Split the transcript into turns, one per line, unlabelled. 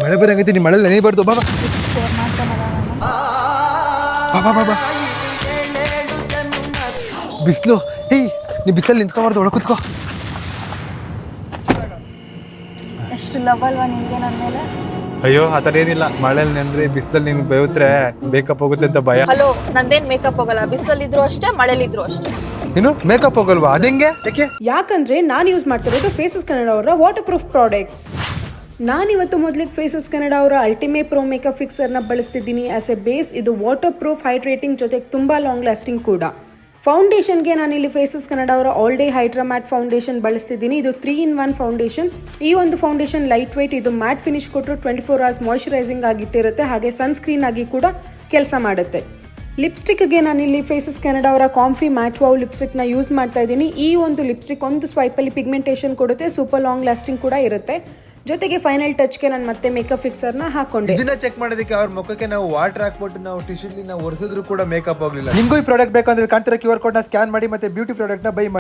ಮಳೆ ಬರಂಗೈತಿ, ನಿಮ್ಮ ಮಳೆ ನೆನೆಬಾರ್ದು. ಬಾಬಾ ಬಾಬಾ ಬಾಬಾ ಬಿಸಿಲು. ಏಯ್, ನೀ ಬಿಸಿಲಲ್ಲಿ ನಿಂತ್ಕೊಬಾರ್ದು, ಒಳಗೆ ಕೂತ್ಕೋ.
ಎಷ್ಟು ಲವ್ ಅಲ್ವಾ ನಿಮಗೆ ನನ್ನ ಮೇಲೆ?
ಅಯ್ಯೋ, ಆ ಥರ ಏನಿಲ್ಲ. ಮಳೆಯಲ್ಲಿ ನೆಂದ್ರೆ ಬಿಸಿಲಲ್ಲಿ ನಿಮ್ಗೆ ಬೇಯುತ್ರೆ ಮೇಕಪ್ ಹೋಗುತ್ತೆ ಅಂತ ಭಯ.
ಹಲೋ, ನಂದೇನ್ ಮೇಕಪ್ ಹೋಗಲ್ಲ. ಬಿಸಿಲಲ್ಲಿದ್ರು ಅಷ್ಟೇ, ಮಳೆಲಿದ್ರು ಅಷ್ಟೇ.
ಏನು ಮೇಕಪ್ ಹೋಗಲ್ವಾ? ಅದೆಂಗೆ?
ಯಾಕಂದರೆ ನಾನು ಯೂಸ್ ಮಾಡ್ತಿರೋದು ಫೇಸಸ್ ಕನ್ನಡ ಅವರ ವಾಟರ್ ಪ್ರೂಫ್ ಪ್ರಾಡಕ್ಟ್ಸ್. ನಾನಿವತ್ತು ಮೊದಲಿಗೆ ಫೇಸಸ್ ಕನ್ನಡ ಅವರ ಅಲ್ಟಿಮೇಟ್ ಪ್ರೋ ಮೇಕಪ್ ಫಿಕ್ಸರ್ನ ಬಳಸ್ತಿದ್ದೀನಿ. ಆ್ಯಸ್ ಎ ಬೇಸ್ ಇದು ವಾಟರ್ ಪ್ರೂಫ್, ಹೈಡ್ರೇಟಿಂಗ್ ಜೊತೆಗೆ ತುಂಬ ಲಾಂಗ್ ಲಾಸ್ಟಿಂಗ್ ಕೂಡ. ಫೌಂಡೇಶನ್ಗೆ ನಾನಿಲ್ಲಿ ಫೇಸಸ್ ಕನ್ನಡ ಅವರ all day hydra matte foundation ಬಳಸ್ತಿದ್ದೀನಿ. ಇದು 3-in-1 ಫೌಂಡೇಶನ್. ಈ ಒಂದು ಫೌಂಡೇಶನ್ ಲೈಟ್ ವೆಯ್ಟ್, ಇದು ಮ್ಯಾಟ್ ಫಿನಿಶ್ ಕೊಟ್ಟರು 24 hours ಮಾಯ್ಶ್ಚರೈಸಿಂಗ್ ಆಗಿಟ್ಟಿರುತ್ತೆ, ಹಾಗೆ ಸನ್ಸ್ಕ್ರೀನ್ ಆಗಿ ಕೂಡ ಕೆಲಸ ಮಾಡುತ್ತೆ. ಲಿಪ್ಸ್ಟಿಕ್ಗೆ ನಾನಿಲ್ಲಿ ಫೇಸಸ್ ಕನ್ನಡ ಅವರ ಕಾಂಫಿ ಮ್ಯಾಟ್ ವಾವ್ ಲಿಪ್ಸ್ಟಿಕ್ನ ಯೂಸ್ ಮಾಡ್ತಾ ಇದ್ದೀನಿ. ಈ ಒಂದು ಲಿಪ್ಸ್ಟಿಕ್ ಒಂದು ಸ್ವೈಪಲ್ಲಿ ಪಿಗ್ಮೆಂಟೇಷನ್ ಕೊಡುತ್ತೆ, ಸೂಪರ್ ಲಾಂಗ್ ಲಾಸ್ಟಿಂಗ್ ಕೂಡ ಇರುತ್ತೆ. ಜೊತೆಗೆ ಫೈನಲ್ ಟಚ್ಗೆ ನಾನು ಮತ್ತೆ ಮೇಕಪ್ ಫಿಕ್ಸರ್ನ ಹಾಕೊಂಡೆ.
ಇದನ್ನ ಚೆಕ್ ಮಾಡೋದಕ್ಕೆ ಅವ್ರ ಮುಖಕ್ಕೆ ನಾವು ವಾಟರ್ ಹಾಕ್ಬಿಟ್ಟು ನಾವು ಟಿಶ್ಯೂಲಿ ನಾವು ಒರೆಸಿದ್ರು ಕೂಡ ಮೇಕಪ್ ಹೋಗ್ಲಿಲ್ಲ.
ನಿಮಗೂ ಈ ಪ್ರಾಡಕ್ಟ್ ಬೇಕಂದ್ರೆ ಕಾಣ್ತಿರೋ QR ಕೋಡ್ನ ಸ್ಕ್ಯಾನ್ ಮಾಡಿ ಮತ್ತೆ ಬ್ಯೂಟಿ ಪ್ರಾಡಕ್ಟ್ನ ಬೈ ಮಾಡಿ.